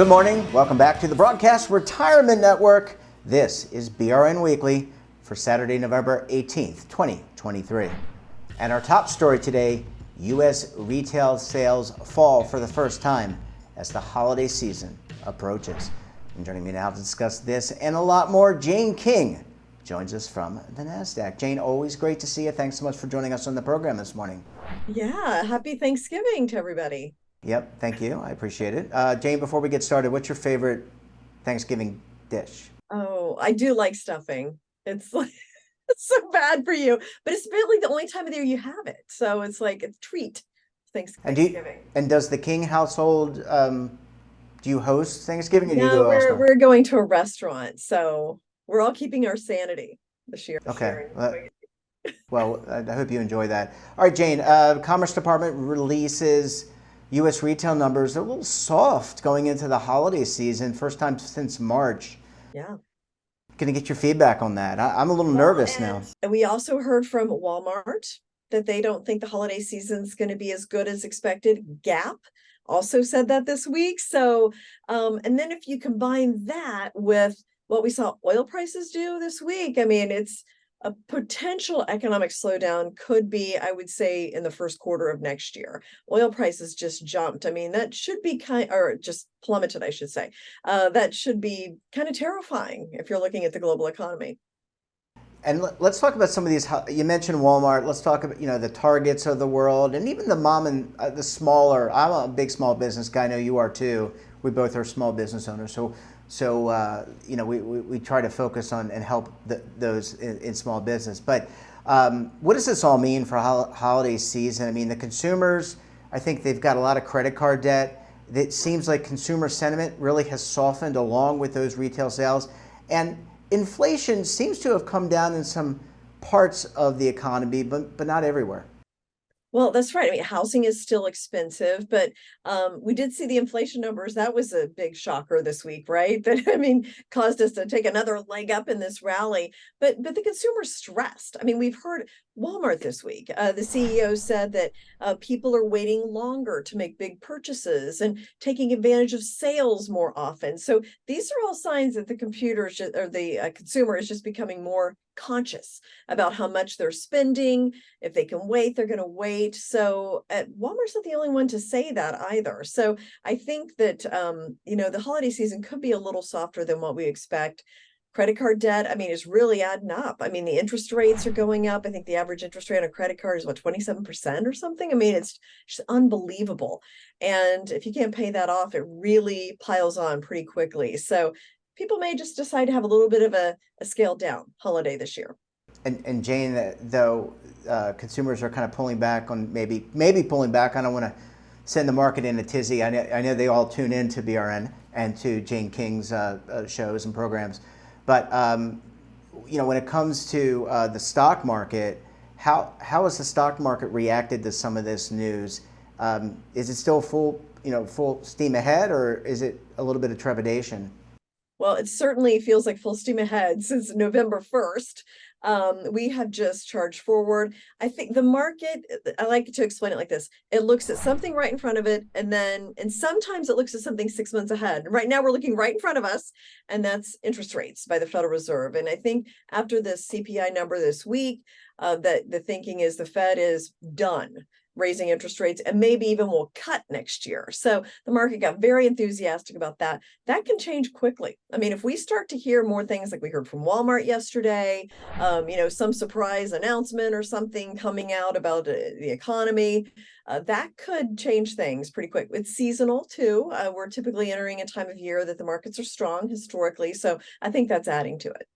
Good morning. Welcome back to the Broadcast Retirement Network. This is BRN Weekly for Saturday, November 18th, 2023. And our top story today, U.S. retail sales fall for the first time as the holiday season approaches. And joining me now to discuss this and a lot more, Jane King joins us from the NASDAQ. Jane, always great to see you. Thanks so much for joining us on the program this morning. Yeah, happy Thanksgiving to everybody. Yep, thank you. I appreciate it. Jane, before we get started, what's your favorite Thanksgiving dish? Oh, I do like stuffing. It's like it's so bad for you, but it's really the only time of the year you have it. So it's like a treat. And Thanksgiving. does the King household, do you host Thanksgiving or do you No, go we're elsewhere? we're going to a restaurant, so we're all keeping our sanity this year. Okay. Well, I hope you enjoy that. All right, Jane, Commerce Department releases U.S. retail numbers. They're a little soft going into the holiday season, first time since March. Yeah. Going to get your feedback on that. I'm a little nervous now. And we also heard from Walmart that they don't think the holiday season's going to be as good as expected. Gap also said that this week. So, and then if you combine that with what we saw oil prices do this week, I mean, it's a potential economic slowdown could be, I would say, in the first quarter of next year. Oil prices just jumped. I mean, that should be or just plummeted, I should say. That should be kind of terrifying if you're looking at the global economy. And let's talk about some of these. You mentioned Walmart. Let's talk about the Targets of the world, and even the mom and the smaller. I'm a big small business guy. I know you are too. We both are small business owners. So we try to focus on and help those in small business. But what does this all mean for holiday season? I mean, the consumers. I think they've got a lot of credit card debt. It seems like consumer sentiment really has softened along with those retail sales, and inflation seems to have come down in some parts of the economy, but not everywhere. Well, that's right. I mean, housing is still expensive, but we did see the inflation numbers. That was a big shocker this week, right? That I mean, caused us to take another leg up in this rally. But the consumer's stressed. I mean, we've heard Walmart this week. The CEO said that people are waiting longer to make big purchases and taking advantage of sales more often. So these are all signs that the consumer is just becoming more conscious about how much they're spending. If they can wait, they're going to wait. So Walmart's not the only one to say that either. So I think that, the holiday season could be a little softer than what we expect. Credit card debt, I mean, is really adding up. I mean, the interest rates are going up. I think the average interest rate on a credit card is 27% or something. I mean, it's just unbelievable. And if you can't pay that off, it really piles on pretty quickly. So people may just decide to have a little bit of a scaled down holiday this year. And Jane, though, consumers are kind of pulling back on maybe pulling back. I don't want to send the market in a tizzy. I know they all tune in to BRN and to Jane King's shows and programs. But when it comes to the stock market, how has the stock market reacted to some of this news? Is it still full steam ahead, or is it a little bit of trepidation? Well, it certainly feels like full steam ahead since November 1st. We have just charged forward. I think the market, I like to explain it like this. It looks at something right in front of it, and sometimes it looks at something 6 months ahead. Right now we're looking right in front of us, and that's interest rates by the Federal Reserve. And I think after the CPI number this week, that the thinking is the Fed is done raising interest rates and maybe even will cut next year. So the market got very enthusiastic about that. That can change quickly. I mean, if we start to hear more things like we heard from Walmart yesterday, some surprise announcement or something coming out about the economy, that could change things pretty quick. It's seasonal too. We're typically entering a time of year that the markets are strong historically. So I think that's adding to it.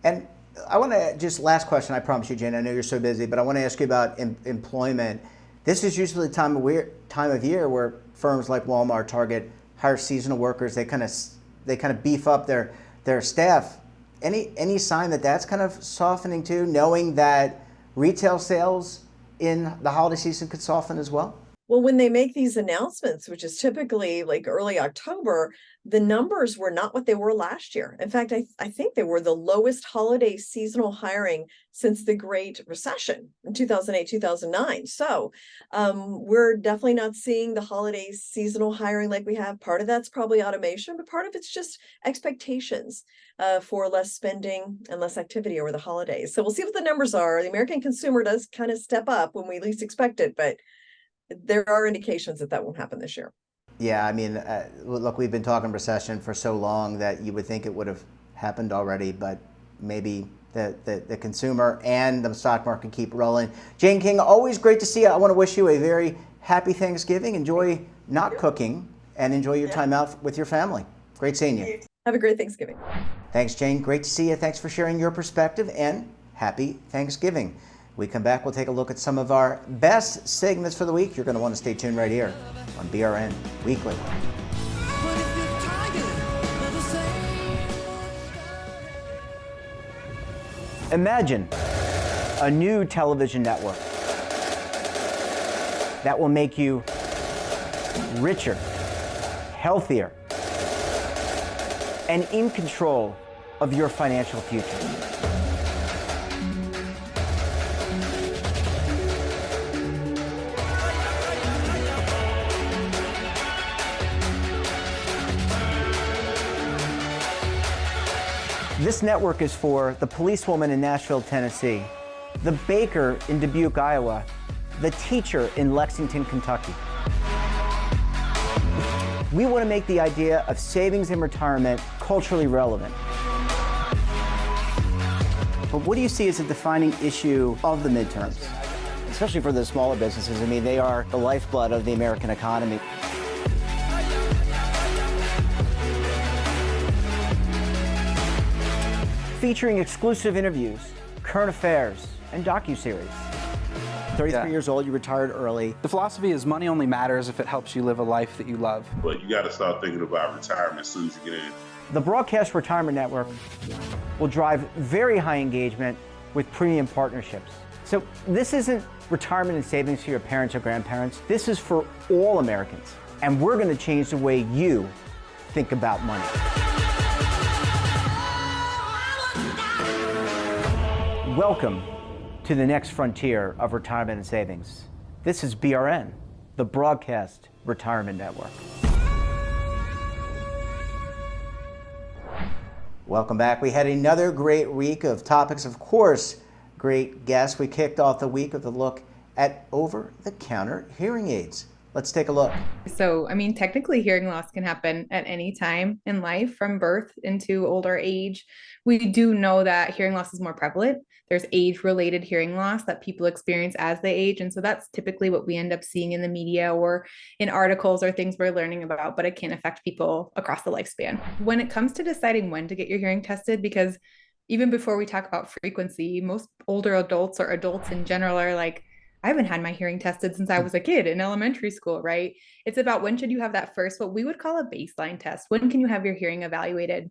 And I want to just last question. I promise you, Jane. I know you're so busy, but I want to ask you about employment. This is usually the time of year where firms like Walmart, Target hire seasonal workers. They kind of beef up their staff. Any sign that that's kind of softening too, knowing that retail sales in the holiday season could soften as well? Well, when they make these announcements, which is typically like early October, the numbers were not what they were last year. In fact, I think they were the lowest holiday seasonal hiring since the Great Recession in 2008, 2009. So we're definitely not seeing the holiday seasonal hiring like we have. Part of that's probably automation, but part of it's just expectations for less spending and less activity over the holidays. So we'll see what the numbers are. The American consumer does kind of step up when we least expect it, but there are indications that that won't happen this year. Yeah, I mean, look, we've been talking recession for so long that you would think it would have happened already, but maybe the consumer and the stock market keep rolling. Jane King, always great to see you. I want to wish you a very happy Thanksgiving. Enjoy not cooking and enjoy your time out with your family. Great seeing you. Have a great Thanksgiving. Thanks, Jane. Great to see you. Thanks for sharing your perspective, and happy Thanksgiving. We come back, we'll take a look at some of our best segments for the week. You're going to want to stay tuned right here on BRN Weekly. Imagine a new television network that will make you richer, healthier, and in control of your financial future. This network is for the policewoman in Nashville, Tennessee, the baker in Dubuque, Iowa, the teacher in Lexington, Kentucky. We want to make the idea of savings and retirement culturally relevant. But what do you see as a defining issue of the midterms, especially for the smaller businesses? I mean, they are the lifeblood of the American economy. Featuring exclusive interviews, current affairs, and docuseries. 33 years old, you retired early. The philosophy is money only matters if it helps you live a life that you love. But you got to start thinking about retirement as soon as you get in. The Broadcast Retirement Network will drive very high engagement with premium partnerships. So this isn't retirement and savings for your parents or grandparents. This is for all Americans. And we're going to change the way you think about money. Welcome to the next frontier of retirement and savings. This is BRN, the Broadcast Retirement Network. Welcome back. We had another great week of topics, of course, great guests. We kicked off the week with a look at over-the-counter hearing aids. Let's take a look. So, I mean, technically hearing loss can happen at any time in life, from birth into older age. We do know that hearing loss is more prevalent. There's age-related hearing loss that people experience as they age. And so that's typically what we end up seeing in the media or in articles or things we're learning about, but it can affect people across the lifespan. When it comes to deciding when to get your hearing tested, because even before we talk about frequency, most older adults or adults in general are like, I haven't had my hearing tested since I was a kid in elementary school, right? It's about when should you have that first, what we would call a baseline test. When can you have your hearing evaluated?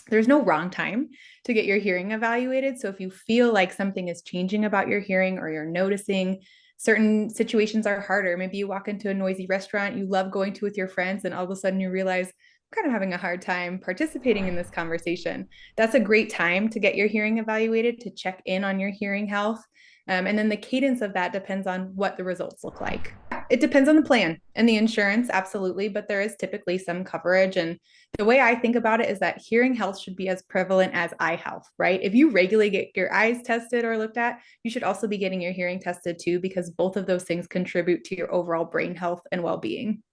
There's no wrong time to get your hearing evaluated. So if you feel like something is changing about your hearing, or you're noticing certain situations are harder, maybe you walk into a noisy restaurant you love going to with your friends, and all of a sudden you realize, I'm kind of having a hard time participating in this conversation. That's a great time to get your hearing evaluated, to check in on your hearing health. And then the cadence of that depends on what the results look like. It depends on the plan and the insurance, absolutely, but there is typically some coverage. And the way I think about it is that hearing health should be as prevalent as eye health, right? If you regularly get your eyes tested or looked at, you should also be getting your hearing tested too, because both of those things contribute to your overall brain health and well-being.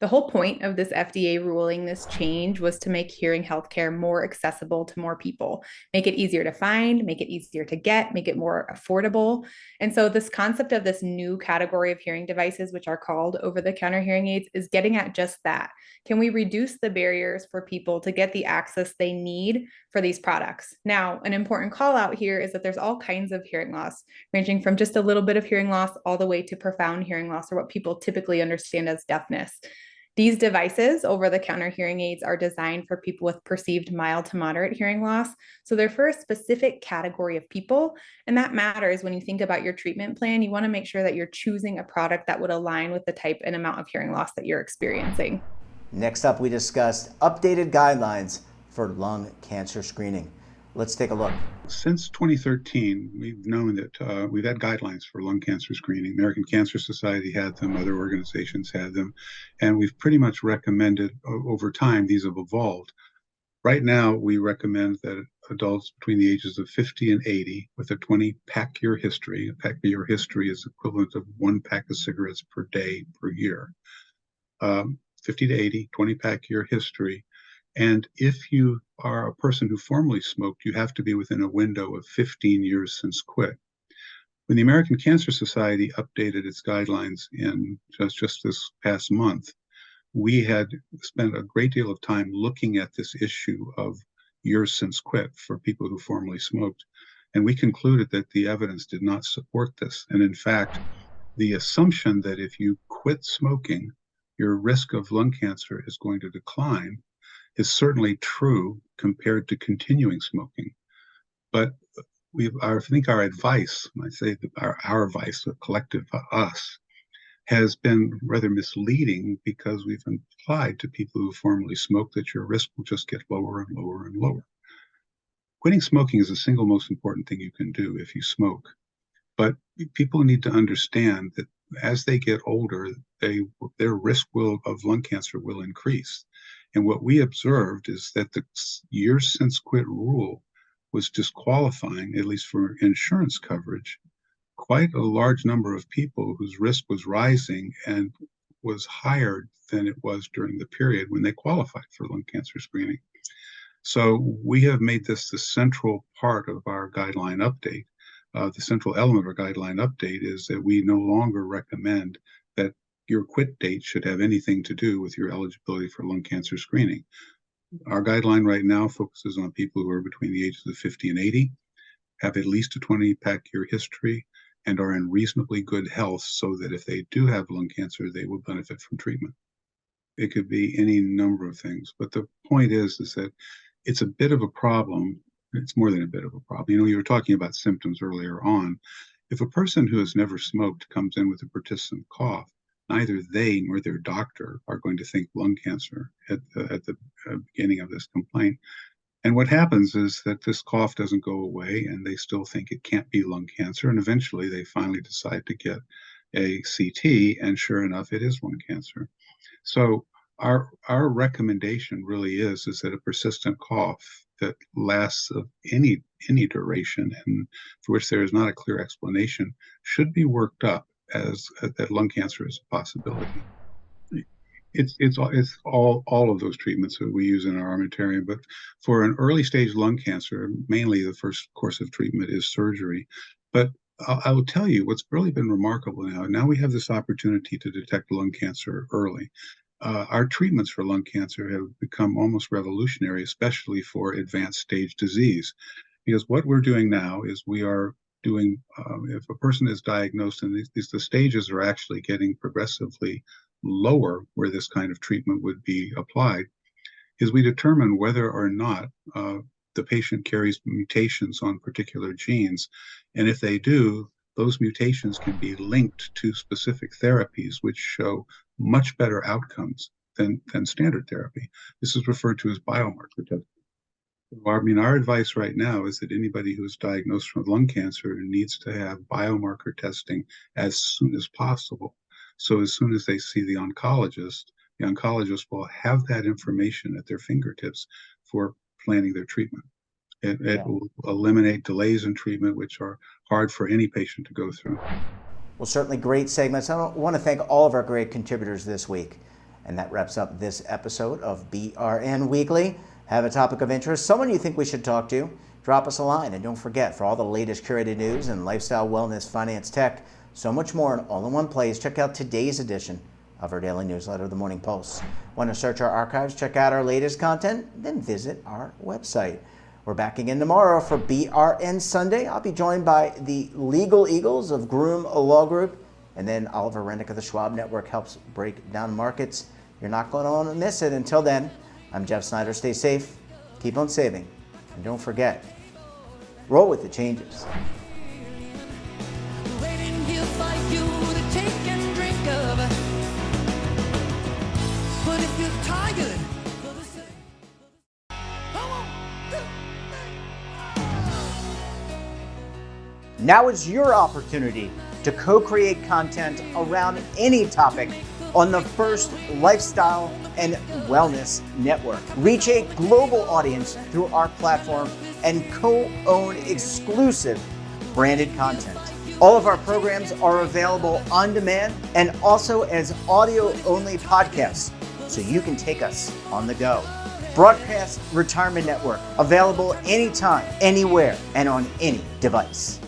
The whole point of this FDA ruling, this change, was to make hearing healthcare more accessible to more people, make it easier to find, make it easier to get, make it more affordable. And so this concept of this new category of hearing devices, which are called over-the-counter hearing aids, is getting at just that. Can we reduce the barriers for people to get the access they need for these products? Now, an important call out here is that there's all kinds of hearing loss, ranging from just a little bit of hearing loss all the way to profound hearing loss, or what people typically understand as deafness. These devices, over-the-counter hearing aids, are designed for people with perceived mild to moderate hearing loss. So they're for a specific category of people. And that matters when you think about your treatment plan. You want to make sure that you're choosing a product that would align with the type and amount of hearing loss that you're experiencing. Next up, we discussed updated guidelines for lung cancer screening. Let's take a look. Since 2013, we've known that we've had guidelines for lung cancer screening. American Cancer Society had them, other organizations had them, and we've pretty much recommended over time, these have evolved. Right now, we recommend that adults between the ages of 50 and 80 with a 20-pack year history, a pack year history is equivalent of 1 pack of cigarettes per day per year, 50 to 80, 20-pack year history. And if you are a person who formerly smoked, you have to be within a window of 15 years since quit. When the American Cancer Society updated its guidelines in just this past month, we had spent a great deal of time looking at this issue of years since quit for people who formerly smoked. And we concluded that the evidence did not support this. And in fact, the assumption that if you quit smoking, your risk of lung cancer is going to decline is certainly true compared to continuing smoking. But I think our advice, I say our advice, the collective us, has been rather misleading because we've implied to people who formerly smoked that your risk will just get lower and lower and lower. Quitting smoking is the single most important thing you can do if you smoke. But people need to understand that as they get older, their risk of lung cancer will increase. And what we observed is that the years since quit rule was disqualifying, at least for insurance coverage, quite a large number of people whose risk was rising and was higher than it was during the period when they qualified for lung cancer screening. So we have made this the central part of our guideline update. The central element of our guideline update is that we no longer recommend that your quit date should have anything to do with your eligibility for lung cancer screening. Our guideline right now focuses on people who are between the ages of 50 and 80, have at least a 20-pack year history, and are in reasonably good health so that if they do have lung cancer, they will benefit from treatment. It could be any number of things, but the point is that it's a bit of a problem. It's more than a bit of a problem. You were talking about symptoms earlier on. If a person who has never smoked comes in with a persistent cough, neither they nor their doctor are going to think lung cancer at the beginning of this complaint. And what happens is that this cough doesn't go away and they still think it can't be lung cancer. And eventually they finally decide to get a CT, and sure enough, it is lung cancer. So our recommendation really is that a persistent cough that lasts of any duration and for which there is not a clear explanation should be worked up as that lung cancer is a possibility. It's all of those treatments that we use in our armamentarium, but for an early stage lung cancer, mainly the first course of treatment is surgery. But I will tell you what's really been remarkable now we have this opportunity to detect lung cancer early. Our treatments for lung cancer have become almost revolutionary, especially for advanced stage disease, because what we're doing now is we are doing, if a person is diagnosed and the stages are actually getting progressively lower where this kind of treatment would be applied, is we determine whether or not the patient carries mutations on particular genes. And if they do, those mutations can be linked to specific therapies which show much better outcomes than standard therapy. This is referred to as biomarker testing. Our advice right now is that anybody who is diagnosed with lung cancer needs to have biomarker testing as soon as possible. So as soon as they see the oncologist will have that information at their fingertips for planning their treatment. It will eliminate delays in treatment, which are hard for any patient to go through. Well, certainly great segments. I want to thank all of our great contributors this week. And that wraps up this episode of BRN Weekly. Have a topic of interest, someone you think we should talk to, drop us a line. And don't forget, for all the latest curated news and lifestyle, wellness, finance, tech, so much more in all in one place, check out today's edition of our daily newsletter, The Morning Pulse. Want to search our archives, check out our latest content, then visit our website. We're back again tomorrow for BRN Sunday. I'll be joined by the Legal Eagles of Groom Law Group, and then Oliver Rennick of the Schwab Network helps break down markets. You're not going to want to miss it. Until then, I'm Jeff Snyder. Stay safe, keep on saving, and don't forget, roll with the changes. Waiting here for you to take and drink of. But if you're tired, go to sleep. Come on. Now is your opportunity to co-create content around any topic on the First Lifestyle and Wellness Network. Reach a global audience through our platform and co-own exclusive branded content. All of our programs are available on demand and also as audio-only podcasts, so you can take us on the go. Broadcast Retirement Network, available anytime, anywhere, and on any device.